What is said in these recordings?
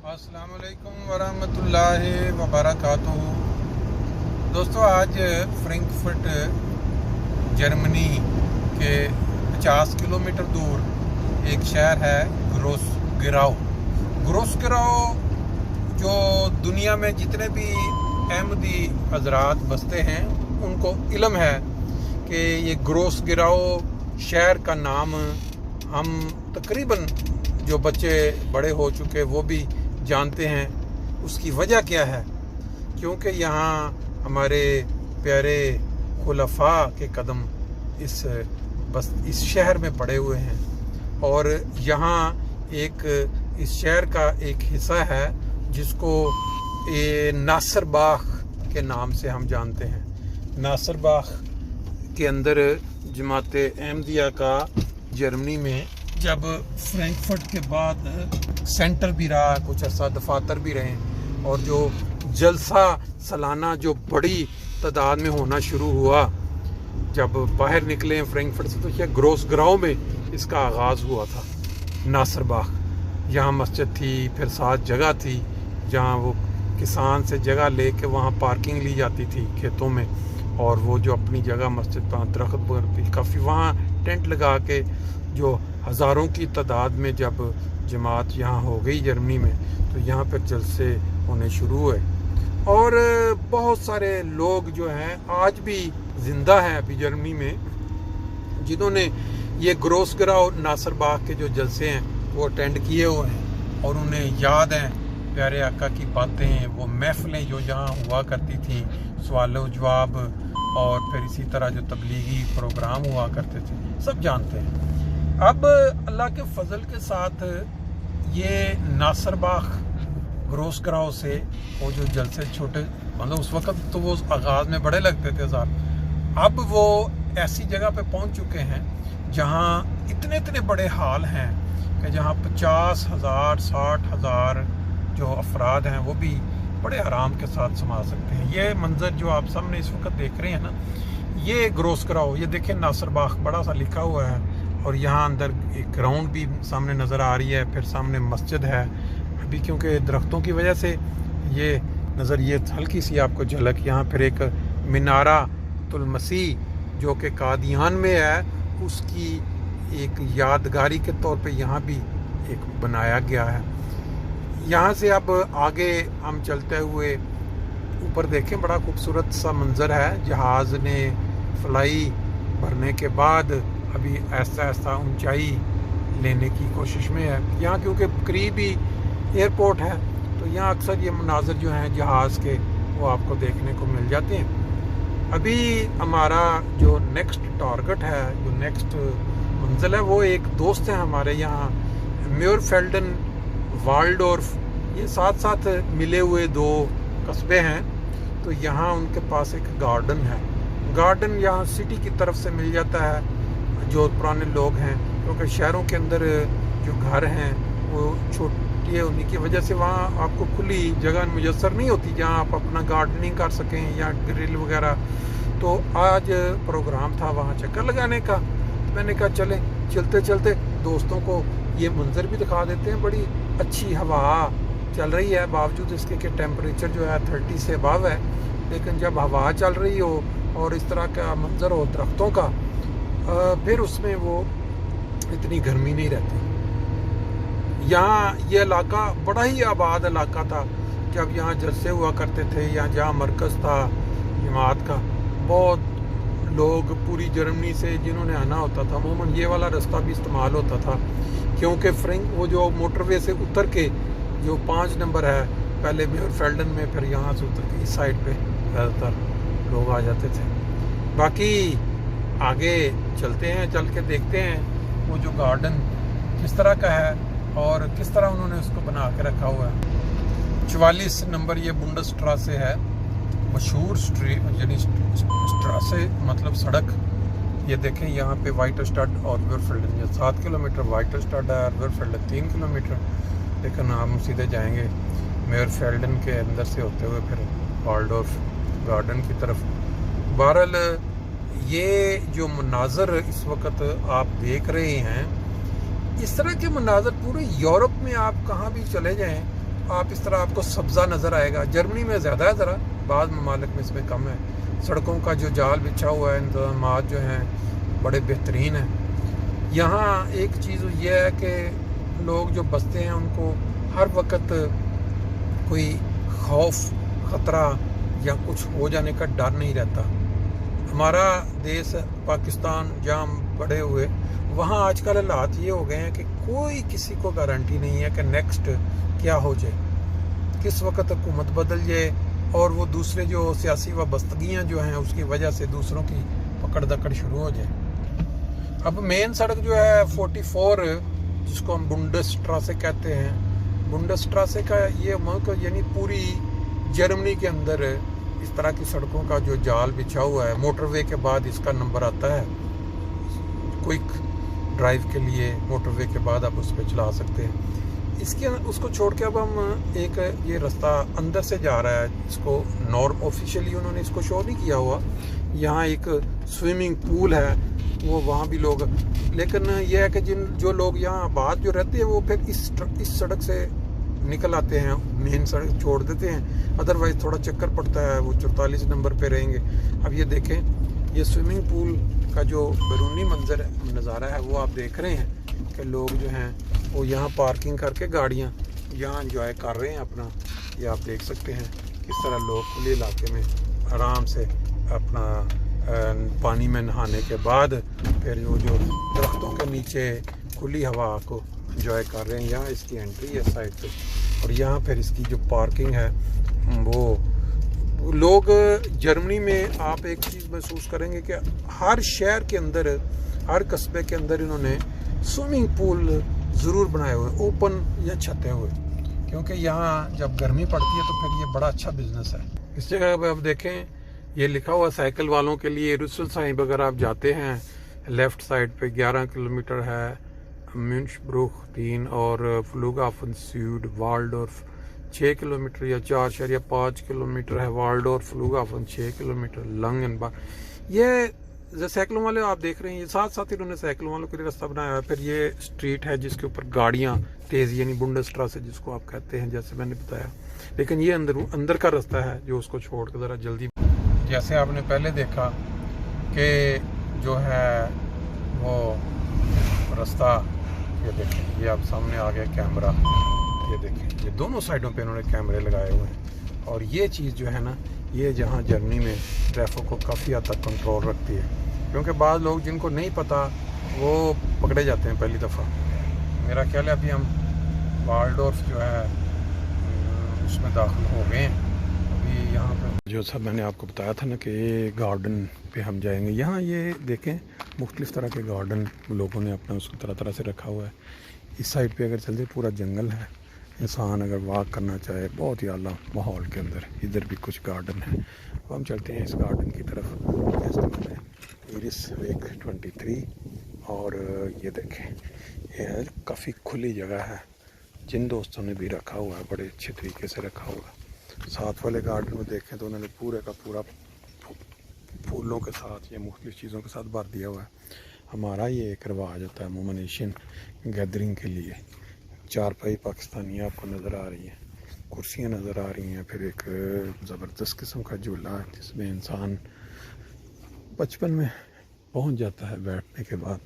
अस्सलाम वालेकुम वरहमतुल्लाहि वबरकातुहू। दोस्तों, आज फ्रैंकफर्ट जर्मनी के 50 किलोमीटर दूर एक शहर है ग्रोसगिराउ। जो दुनिया में जितने भी अहमदी हजरात बसते हैं उनको इल्म है कि ये ग्रोसगिराउ शहर का नाम हम तकरीबन जो बच्चे बड़े हो चुके वो भी जानते हैं। उसकी वजह क्या है? क्योंकि यहाँ हमारे प्यारे खुलफा के कदम इस शहर में पड़े हुए हैं और यहाँ इस शहर का एक हिस्सा है जिसको नासिर बाग के नाम से हम जानते हैं। नासिर बाग के अंदर जमात अहमदिया का जर्मनी में जब फ्रैंकफर्ट के बाद सेंटर भी रहा, कुछ अर्सा दफातर भी रहे और जो जलसा सालाना जो बड़ी तादाद में होना शुरू हुआ, जब बाहर निकले फ्रैंकफर्ट से तो यह ग्रोसगिराउ में इसका आगाज़ हुआ था। नासिर बाग यहाँ मस्जिद थी, फिर साथ जगह थी जहाँ वो किसान से जगह लेके वहाँ पार्किंग ली जाती थी खेतों में, और वो जो अपनी जगह मस्जिद पर दरख्त पर काफ़ी वहाँ टेंट लगा के जो हज़ारों की तादाद में जब जमात यहाँ हो गई जर्मनी में, तो यहाँ पर जलसे होने शुरू हुए और बहुत सारे लोग जो हैं आज भी ज़िंदा हैं अभी जर्मनी में, जिन्होंने ये ग्रोसगिराउ नासिर बाग के जो जलसे हैं वो अटेंड किए हुए हैं और उन्हें याद हैं प्यारे आका की बातें, वो महफिलें जो यहाँ हुआ करती थी, सवाल जवाब और फिर इसी तरह जो तबलीगी प्रोग्राम हुआ करते थे, सब जानते हैं। अब अल्लाह के फजल के साथ ये नासिर बाग ग्रोसगिराउ से वो जो जलसे छोटे, मतलब उस वक़्त तो वो आगाज़ में बड़े लगते थे साहब, अब वो ऐसी जगह पे पहुंच चुके हैं जहां इतने बड़े हाल हैं कि जहां 50,000 60,000 जो अफराद हैं वो भी बड़े आराम के साथ समा सकते हैं। ये मंजर जो आप सामने इस वक्त देख रहे हैं ना, ये ग्रोसगिराउ, ये देखें नासिर बाग बड़ा सा लिखा हुआ है और यहाँ अंदर एक ग्राउंड भी सामने नज़र आ रही है, फिर सामने मस्जिद है। अभी क्योंकि दरख्तों की वजह से ये नज़र, ये हल्की सी आपको झलक, यहाँ फिर एक मीनारा तुल मसीह जो कि कादियान में है, उसकी एक यादगारी के तौर पे यहाँ भी एक बनाया गया है। यहाँ से अब आगे हम चलते हुए ऊपर देखें, बड़ा खूबसूरत सा मंजर है। जहाज़ ने फ्लाई भरने के बाद अभी ऐसा ऊंचाई लेने की कोशिश में है। यहाँ क्योंकि करीब ही एयरपोर्ट है तो यहाँ अक्सर ये मनाज़र जो हैं जहाज़ के वो आपको देखने को मिल जाते हैं। अभी हमारा जो नेक्स्ट टारगेट है, जो नेक्स्ट मंजिल है, वो एक दोस्त है हमारे यहाँ, म्योरफेल्डन वाल्डोर्फ, ये साथ साथ मिले हुए दो कस्बे हैं। तो यहाँ उनके पास एक गार्डन है। गार्डन यहाँ सिटी की तरफ से मिल जाता है। जो पुराने लोग हैं, क्योंकि शहरों के अंदर जो घर हैं वो छोटी है, उन्हीं की वजह से वहाँ आपको खुली जगह मुयसर नहीं होती जहाँ आप अपना गार्डनिंग कर सकें या ग्रिल वगैरह। तो आज प्रोग्राम था वहाँ चक्कर लगाने का, मैंने कहा चलते चलते दोस्तों को ये मंजर भी दिखा देते हैं। बड़ी अच्छी हवा चल रही है, बावजूद इसके कि टेम्परेचर जो है 30 से अबव है, लेकिन जब हवा चल रही हो और इस तरह का मंजर हो दरख्तों का, फिर उसमें वो इतनी गर्मी नहीं रहती। यहाँ ये इलाका बड़ा ही आबाद इलाका था जब यहाँ जलसे हुआ करते थे, यहाँ जहाँ मरकज़ था जमात का। बहुत लोग पूरी जर्मनी से जिन्होंने आना होता था, अमूमन ये वाला रास्ता भी इस्तेमाल होता था, क्योंकि वो जो मोटरवे से उतर के जो 5 नंबर है, पहले म्योरफेल्डन में, फिर यहाँ से उतर के इस साइड पे ज़्यादातर लोग आ जाते थे। बाकी आगे चलते हैं, चल के देखते हैं वो जो गार्डन किस तरह का है और किस तरह उन्होंने उसको बना के रखा हुआ है। 44 नंबर ये बुंडसस्ट्रासे है, मशहूर स्ट्रीट, यानी स्ट्रासे मतलब सड़क। ये देखें यहाँ पे वाइटस्टाड और म्योरफेल्डन, ये 7 किलोमीटर वाइटस्टाड है और म्योरफेल्डन 3 किलोमीटर, लेकिन हम सीधे जाएंगे म्योरफेल्डन के अंदर से होते हुए फिर वाल्डोर्फ गार्डन की तरफ। बहरहाल ये जो मनाज़र इस वक्त आप देख रहे हैं, इस तरह के मनाज़र पूरे यूरोप में आप कहाँ भी चले जाएं आप इस तरह आपको सब्ज़ा नज़र आएगा। जर्मनी में ज़्यादा है ज़रा, बाद ममालिक में इसमें कम है। सड़कों का जो जाल बिछा हुआ है, इंतज़ामात जो हैं बड़े बेहतरीन हैं। यहाँ एक चीज़ ये है कि लोग जो बसते हैं उनको हर वक्त कोई खौफ, ख़तरा या कुछ हो जाने का डर नहीं रहता। हमारा देश पाकिस्तान जहाँ हम बड़े हुए, वहाँ आजकल हालात ये हो गए हैं कि कोई किसी को गारंटी नहीं है कि नेक्स्ट क्या हो जाए, किस वक्त हुकूमत बदल जाए और वो दूसरे जो सियासी वाबस्तगियाँ जो हैं उसकी वजह से दूसरों की पकड़ दकड़ शुरू हो जाए। अब मेन सड़क जो है 44, जिसको हम बुंडसट्रासे कहते हैं, बुंडसट्रासे का ये मुल्क यानी पूरी जर्मनी के अंदर इस तरह की सड़कों का जो जाल बिछा हुआ है। मोटरवे के बाद इसका नंबर आता है, क्विक ड्राइव के लिए मोटरवे के बाद आप उस पर चला सकते हैं। इसके उसको छोड़ के अब हम एक ये रास्ता अंदर से जा रहा है, इसको नॉर्म ऑफिशियली उन्होंने इसको शो नहीं किया हुआ। यहाँ एक स्विमिंग पूल है, वो वहाँ भी लोग, लेकिन यह है कि जो लोग यहाँ आबाद जो रहते हैं वो फिर इस सड़क से निकल आते हैं, मेन सड़क छोड़ देते हैं, अदरवाइज़ थोड़ा चक्कर पड़ता है। वो 44 नंबर पे रहेंगे। अब ये देखें, ये स्विमिंग पूल का जो बैरूनी मंजर नज़ारा है वो आप देख रहे हैं कि लोग जो हैं वो यहाँ पार्किंग करके गाड़ियाँ यहाँ इंजॉय कर रहे हैं अपना। ये आप देख सकते हैं किस तरह लोग खुले इलाके में आराम से अपना पानी में नहाने के बाद फिर वो जो दरख्तों के नीचे खुली हवा को इंजॉय कर रहे हैं। यहाँ इसकी एंट्री है साइड पे, और यहाँ फिर इसकी जो पार्किंग है वो लोग जर्मनी में आप एक चीज़ महसूस करेंगे कि हर शहर के अंदर, हर कस्बे के अंदर इन्होंने स्विमिंग पूल ज़रूर बनाए हुए, ओपन या छते हुए, क्योंकि यहाँ जब गर्मी पड़ती है तो फिर ये बड़ा अच्छा बिजनेस है। इस जगह पर आप देखें, ये लिखा हुआ साइकिल वालों के लिए रुसल साहिब अगर आप जाते हैं लेफ़्ट साइड पे 11 किलोमीटर है, म्यूनिशब्रुक 3 और फ्लूगहाfen Süd वाल्डोर्फ 6 किलोमीटर या 4 या 5 किलोमीटर है, वाल्डोर्फ फ्लूगहाfen 6 किलोमीटर, लंगनबाग। ये साइकिलों वाले आप देख रहे हैं, ये साथ साथ इन्होंने साइकिलों वालों के लिए रास्ता बनाया है। फिर ये स्ट्रीट है जिसके ऊपर गाड़ियाँ तेज़, यानी बुंडसट्रासे जिसको आप कहते हैं, जैसे मैंने बताया। लेकिन ये अंदर का रास्ता है जो उसको छोड़ कर ज़रा जल्दी, जैसे आपने पहले देखा कि जो है वो रास्ता, ये देखें, ये आप सामने आ गया कैमरा, ये देखें, ये दोनों साइडों पे इन्होंने कैमरे लगाए हुए हैं। और ये चीज़ जो है ना, ये जहाँ जर्मनी में ट्रैफिक को काफ़ी हद तक कंट्रोल रखती है, क्योंकि बाद लोग जिनको नहीं पता वो पकड़े जाते हैं पहली दफ़ा। मेरा ख्याल है अभी हम वाल्डोर्फ जो है उसमें दाखिल हो गए हैं। अभी यहाँ पर जो सब मैंने आपको बताया था ना कि गार्डन पे हम जाएंगे, यहाँ ये देखें मुख्तलिफ़ तरह के गार्डन लोगों ने अपना उसको तरह तरह से रखा हुआ है। इस साइड पे अगर चलते पूरा जंगल है, इंसान अगर वॉक करना चाहे बहुत ही आला माहौल के अंदर। इधर भी कुछ गार्डन है, अब हम चलते हैं इस गार्डन की तरफ। इरिस वेक 23, और ये देखें, ये काफ़ी खुली जगह है। जिन दोस्तों ने भी रखा हुआ है बड़े अच्छे तरीके से रखा हुआ है। साथ वाले गार्डन में देखें तो उन्होंने पूरे का पूरा फूलों के साथ या मुख्तलिफ़ चीज़ों के साथ भर दिया हुआ है। हमारा ये एक रिवाज होता है अमूमन एशियन गैदरिंग के लिए। चारपाई पाकिस्तानी आपको नज़र आ रही है, कुर्सियाँ नज़र आ रही हैं, फिर एक ज़बरदस्त किस्म का झूला जिसमें इंसान बचपन में पहुंच जाता है बैठने के बाद।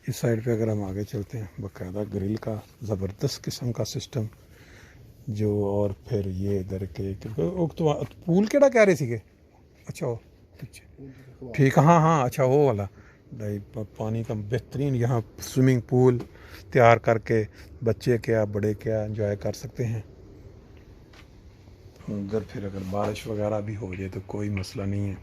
इस साइड पे अगर हम आगे चलते हैं, बाकायदा ग्रिल का ज़बरदस्त किस्म का सिस्टम जो, और फिर ये इधर के पूल केड़ा कह रहे थे? अच्छा वो ठीक, हाँ, अच्छा वो वाला पानी का बेहतरीन यहाँ स्विमिंग पूल तैयार करके बच्चे क्या बड़े क्या एंजॉय कर सकते हैं। उधर फिर अगर बारिश वगैरह भी हो जाए तो कोई मसला नहीं है।